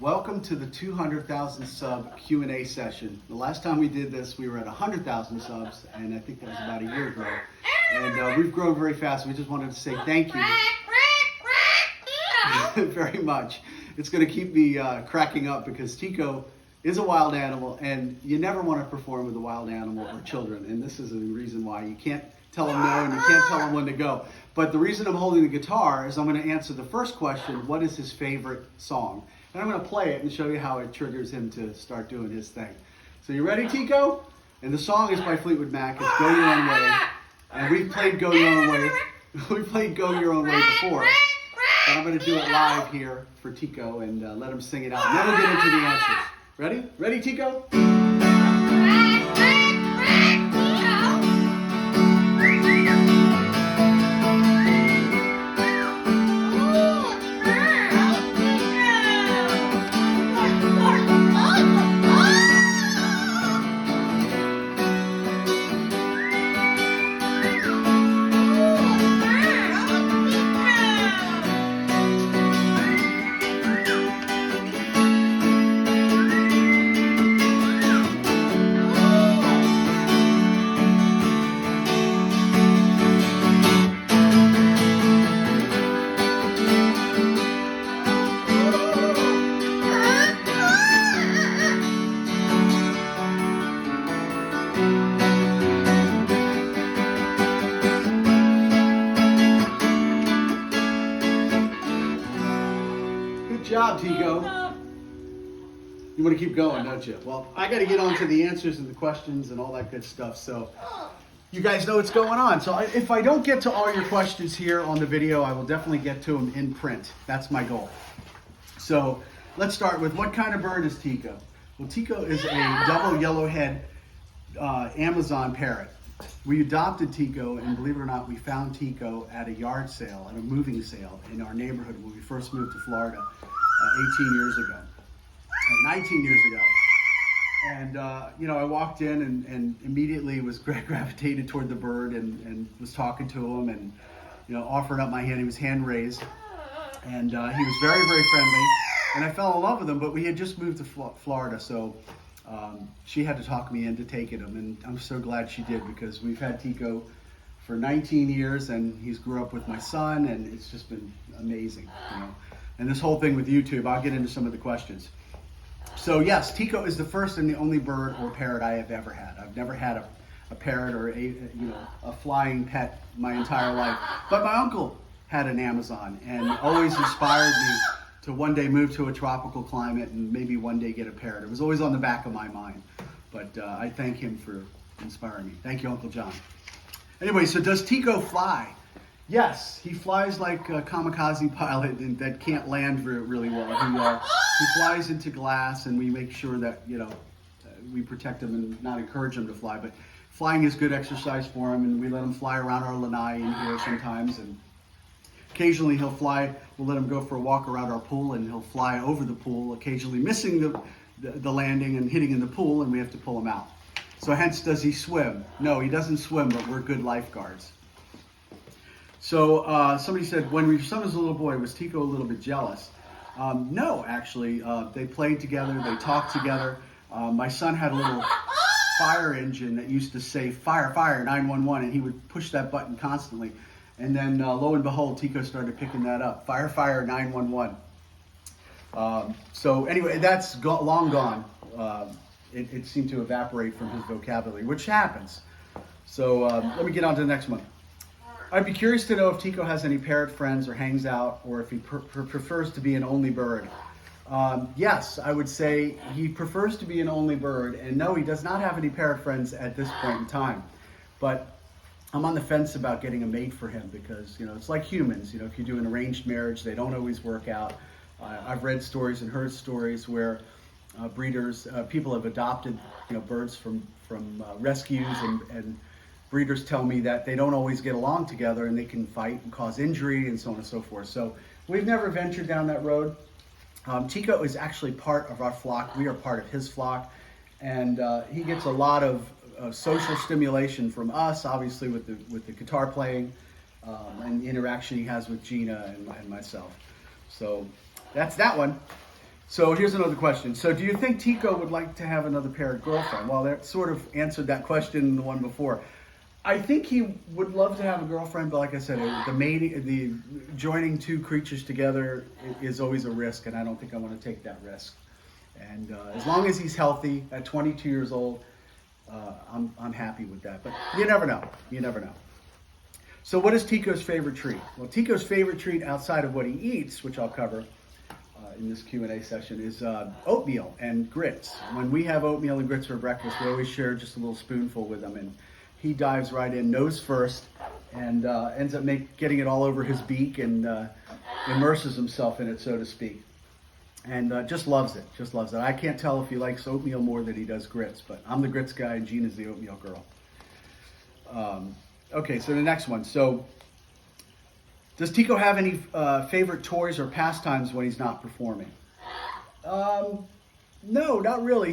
Welcome to the 200,000 sub Q&A session. The last time we did this, we were at 100,000 subs, and I think that was about a year ago. And we've grown very fast. We just wanted to say thank you very much. It's going to keep me cracking up because Tico is a wild animal, and you never want to perform with a wild animal or children. And this is the reason why you can't tell them no and you can't tell them when to go. But the reason I'm holding the guitar is I'm going to answer the first question: what is his favorite song? And I'm going to play it and show you how it triggers him to start doing his thing. So you ready, Tico? And the song is by Fleetwood Mac. It's Go Your Own Way. And we've played Go Your Own Way. We played Go Your Own Way before. But I'm going to do it live here for Tico and let him sing it out. And then we'll get into the answers. Ready? Ready, Tico? Good job, Tico. You want to keep going, don't you? Well, I got to get on to the answers and the questions and all that good stuff. So you guys know what's going on. So if I don't get to all your questions here on the video, I will definitely get to them in print. That's my goal. So let's start with, what kind of bird is Tico? Well, Tico is a double yellowhead Amazon parrot. We adopted Tico, and believe it or not, we found Tico at a yard sale, at a moving sale in our neighborhood when we first moved to Florida 18 years ago, 19 years ago. And, I walked in and immediately was gravitated toward the bird and was talking to him and, offering up my hand. He was hand raised, and he was very, very friendly. And I fell in love with him, but we had just moved to Florida, so she had to talk me into taking him, and I'm so glad she did, because we've had Tico for 19 years, and he's grew up with my son, and it's just been amazing, And this whole thing with YouTube, I'll get into some of the questions. So yes, Tico is the first and the only bird or parrot I have ever had. I've never had a parrot or a flying pet my entire life, but my uncle had an Amazon and always inspired me to one day move to a tropical climate and maybe one day get a parrot. It was always on the back of my mind, but I thank him for inspiring me. Thank you, Uncle John. Anyway, so does Tico fly? Yes, he flies like a kamikaze pilot that can't land really well. He flies into glass, and we make sure that, we protect him and not encourage him to fly, but flying is good exercise for him, and we let him fly around our lanai in here sometimes, and occasionally he'll fly. We'll let him go for a walk around our pool, and he'll fly over the pool, occasionally missing the landing and hitting in the pool, and we have to pull him out. So hence, does he swim? No, he doesn't swim, but we're good lifeguards. So somebody said, when your son was a little boy, was Tico a little bit jealous? No, actually. They played together, they talked together. My son had a little fire engine that used to say, "Fire, fire, 911," and he would push that button constantly. And then, lo and behold, Tico started picking that up. Fire, fire, 911. So anyway, that's long gone. It seemed to evaporate from his vocabulary, which happens. So let me get on to the next one. I'd be curious to know if Tico has any parrot friends or hangs out, or if he prefers to be an only bird. Yes, I would say he prefers to be an only bird. And no, he does not have any parrot friends at this point in time. But I'm on the fence about getting a mate for him, because, it's like humans. If you do an arranged marriage, they don't always work out. I've read stories and heard stories where breeders, people have adopted, birds from rescues, and breeders tell me that they don't always get along together, and they can fight and cause injury and so on and so forth. So we've never ventured down that road. Tico is actually part of our flock. We are part of his flock, and he gets a lot of social stimulation from us, obviously with the guitar playing, and the interaction he has with Gina and myself. So that's that one. So here's another question. So do you think Tico would like to have another pair of girlfriend? Well, that sort of answered that question in the one before. I think he would love to have a girlfriend, but like I said, the joining two creatures together is always a risk, and I don't think I want to take that risk. And as long as he's healthy at 22 years old, I'm happy with that. But you never know. You never know. So what is Tico's favorite treat? Well, Tico's favorite treat outside of what he eats, which I'll cover in this Q&A session, is oatmeal and grits. When we have oatmeal and grits for breakfast, we always share just a little spoonful with him, and he dives right in, nose first, and ends up getting it all over his beak and immerses himself in it, so to speak. And just loves it, just loves it. I can't tell if he likes oatmeal more than he does grits, but I'm the grits guy and Gina's the oatmeal girl. Okay, so the next one. So, does Tico have any favorite toys or pastimes when he's not performing? No, not really.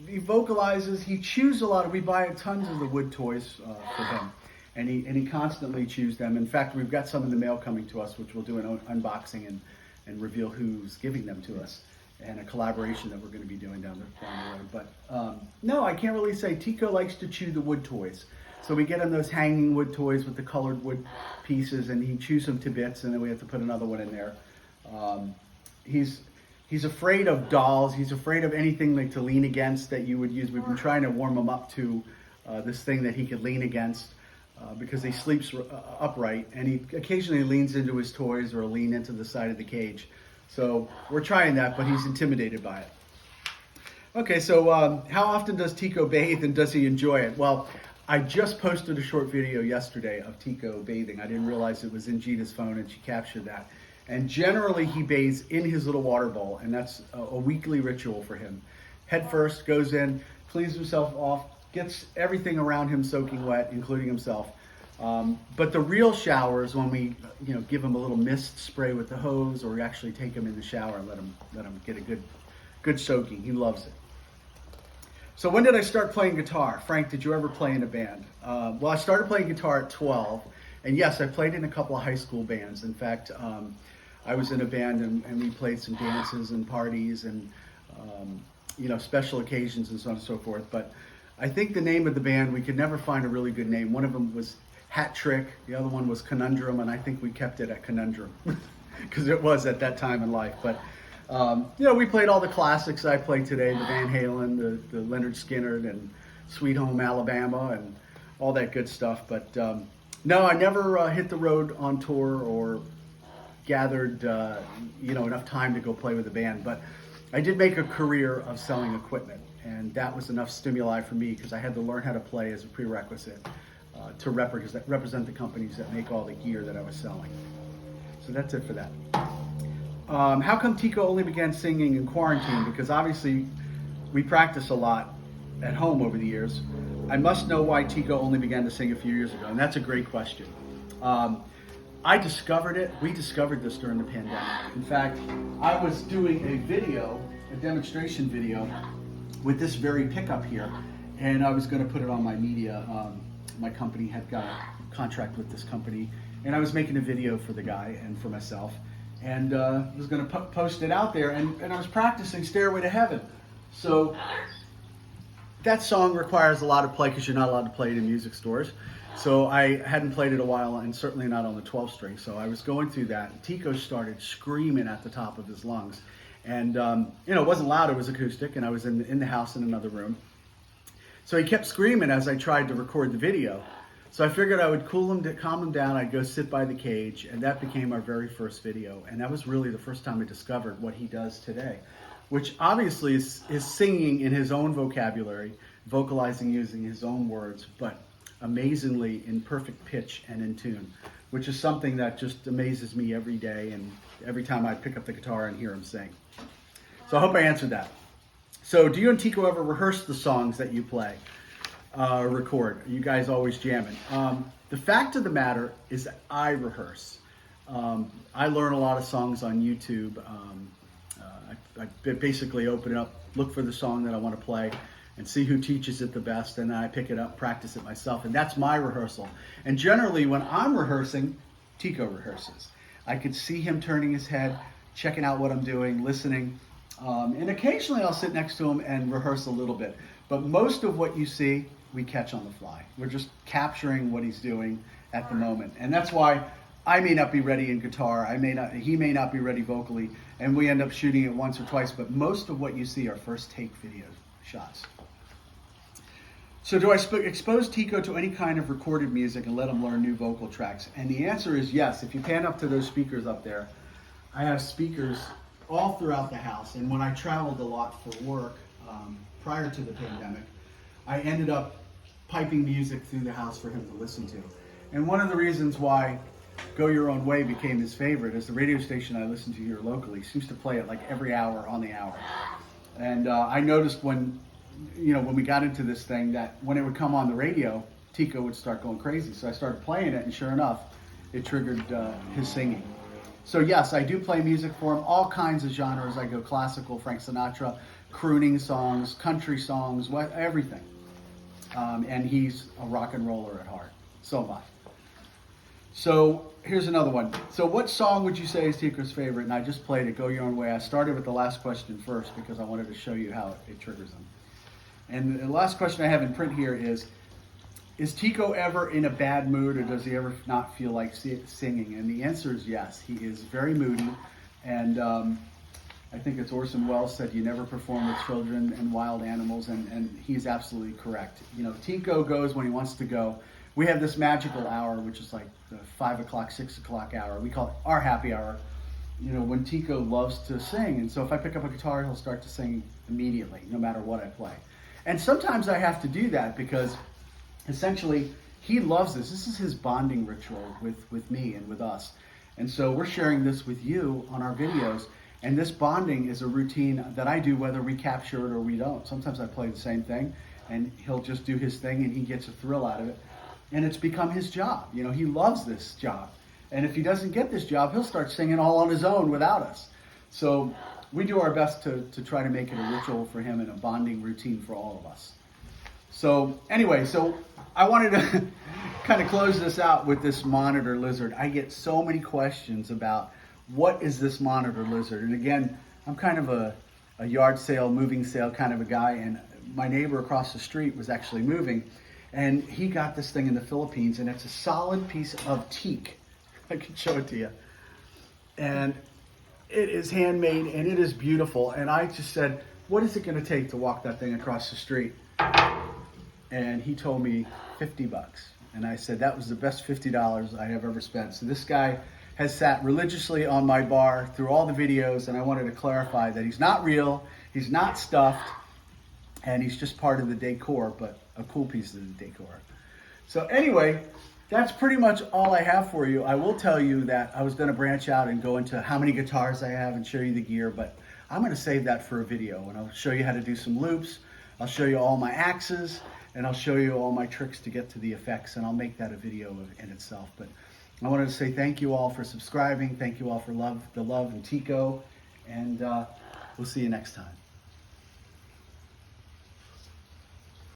He vocalizes. He chews a lot. We buy tons of the wood toys for him, and he constantly chews them. In fact, we've got some in the mail coming to us, which we'll do an unboxing and reveal who's giving them to us, and a collaboration that we're going to be doing down the road. But no, I can't really say. Tico likes to chew the wood toys. So we get him those hanging wood toys with the colored wood pieces, and he chews them to bits, and then we have to put another one in there. He's afraid of dolls. He's afraid of anything like to lean against that you would use. We've been trying to warm him up to this thing that he could lean against because he sleeps upright, and he occasionally leans into his toys or lean into the side of the cage. So we're trying that, but he's intimidated by it. Okay, so how often does Tico bathe, and does he enjoy it? Well, I just posted a short video yesterday of Tico bathing. I didn't realize it was in Gina's phone, and she captured that. And generally he bathes in his little water bowl, and that's a weekly ritual for him. Head first, goes in, cleans himself off, gets everything around him soaking wet, including himself. But the real shower is when we, give him a little mist spray with the hose, or we actually take him in the shower and let him get a good soaking. He loves it. So when did I start playing guitar? Frank, did you ever play in a band? Well, I started playing guitar at 12, and yes, I played in a couple of high school bands. In fact, I was in a band, and we played some dances and parties and special occasions and so on and so forth. But I think the name of the band, we could never find a really good name. One of them was Hat Trick, the other one was Conundrum, and I think we kept it at Conundrum because it was at that time in life. But we played all the classics I play today, the Van Halen, the Leonard Skinner, and Sweet Home Alabama, and all that good stuff. But no, I never hit the road on tour or gathered enough time to go play with a band. But I did make a career of selling equipment, and that was enough stimuli for me because I had to learn how to play as a prerequisite to represent the companies that make all the gear that I was selling. So that's it for that. How come Tico only began singing in quarantine? Because obviously we practice a lot at home over the years. I must know why Tico only began to sing a few years ago, and that's a great question. I discovered it. We discovered this during the pandemic. In fact, I was doing a demonstration video with this very pickup here, and I was going to put it on my media. My company had got a contract with this company, and I was making a video for the guy and for myself. And was going to post it out there, and I was practicing Stairway to Heaven. So that song requires a lot of play because you're not allowed to play it in music stores. So I hadn't played it a while, and certainly not on the 12 string. So I was going through that, and Tico started screaming at the top of his lungs. And it wasn't loud, it was acoustic, and I was in the house in another room. So he kept screaming as I tried to record the video. So I figured I would calm him down. I'd go sit by the cage, and that became our very first video. And that was really the first time I discovered what he does today, which obviously is singing in his own vocabulary, vocalizing using his own words, but amazingly in perfect pitch and in tune, which is something that just amazes me every day and every time I pick up the guitar and hear him sing. So I hope I answered that. So do you and Tico ever rehearse the songs that you play? Record? Are you guys always jamming? The fact of the matter is that I rehearse. I learn a lot of songs on YouTube. I basically open it up, look for the song that I want to play, and see who teaches it the best, and then I pick it up, practice it myself, and that's my rehearsal. And generally, when I'm rehearsing, Tico rehearses. I could see him turning his head, checking out what I'm doing, listening, And occasionally I'll sit next to him and rehearse a little bit. But most of what you see, we catch on the fly. We're just capturing what he's doing at the moment. And that's why I may not be ready in guitar. He may not be ready vocally. And we end up shooting it once or twice. But most of what you see are first take video shots. So do I expose Tico to any kind of recorded music and let him learn new vocal tracks? And the answer is yes. If you pan up to those speakers up there, I have speakers all throughout the house. And when I traveled a lot for work prior to the pandemic, I ended up piping music through the house for him to listen to. And one of the reasons why Go Your Own Way became his favorite is the radio station I listen to here locally seems to play it like every hour on the hour. And I noticed when we got into this thing that when it would come on the radio, Tico would start going crazy. So I started playing it, and sure enough, it triggered his singing. So yes, I do play music for him, all kinds of genres. I go classical, Frank Sinatra, crooning songs, country songs, everything. And he's a rock and roller at heart. So am I. So here's another one. So what song would you say is Tico's favorite? And I just played it, Go Your Own Way. I started with the last question first because I wanted to show you how it triggers him. And the last question I have in print here is Tico ever in a bad mood, or does he ever not feel like singing? And the answer is yes. He is very moody. And I think it's Orson Welles said, you never perform with children and wild animals. And he's absolutely correct. Tico goes when he wants to go. We have this magical hour, which is like the 5 o'clock, 6 o'clock hour. We call it our happy hour, when Tico loves to sing. And so if I pick up a guitar, he'll start to sing immediately, no matter what I play. And sometimes I have to do that because essentially he loves this. This is his bonding ritual with me and with us. And so we're sharing this with you on our videos. And this bonding is a routine that I do whether we capture it or we don't. Sometimes I play the same thing and he'll just do his thing and he gets a thrill out of it. And it's become his job. He loves this job. And if he doesn't get this job, he'll start singing all on his own without us. So we do our best to try to make it a ritual for him and a bonding routine for all of us. So anyway, I wanted to kind of close this out with this monitor lizard. I get so many questions about what is this monitor lizard? And again, I'm kind of a yard sale, moving sale kind of a guy, and my neighbor across the street was actually moving, and he got this thing in the Philippines, and it's a solid piece of teak. I can show it to you. And it is handmade, and it is beautiful. And I just said, what is it going to take to walk that thing across the street? And he told me $50. And I said, that was the best $50 I have ever spent. So this guy has sat religiously on my bar through all the videos, and I wanted to clarify that he's not real, he's not stuffed, and he's just part of the decor, but a cool piece of the decor. So anyway, that's pretty much all I have for you. I will tell you that I was going to branch out and go into how many guitars I have and show you the gear, but I'm going to save that for a video, and I'll show you how to do some loops. I'll show you all my axes, and I'll show you all my tricks to get to the effects, and I'll make that a video in itself. But I wanted to say thank you all for subscribing. Thank you all for the love and Tico, and we'll see you next time.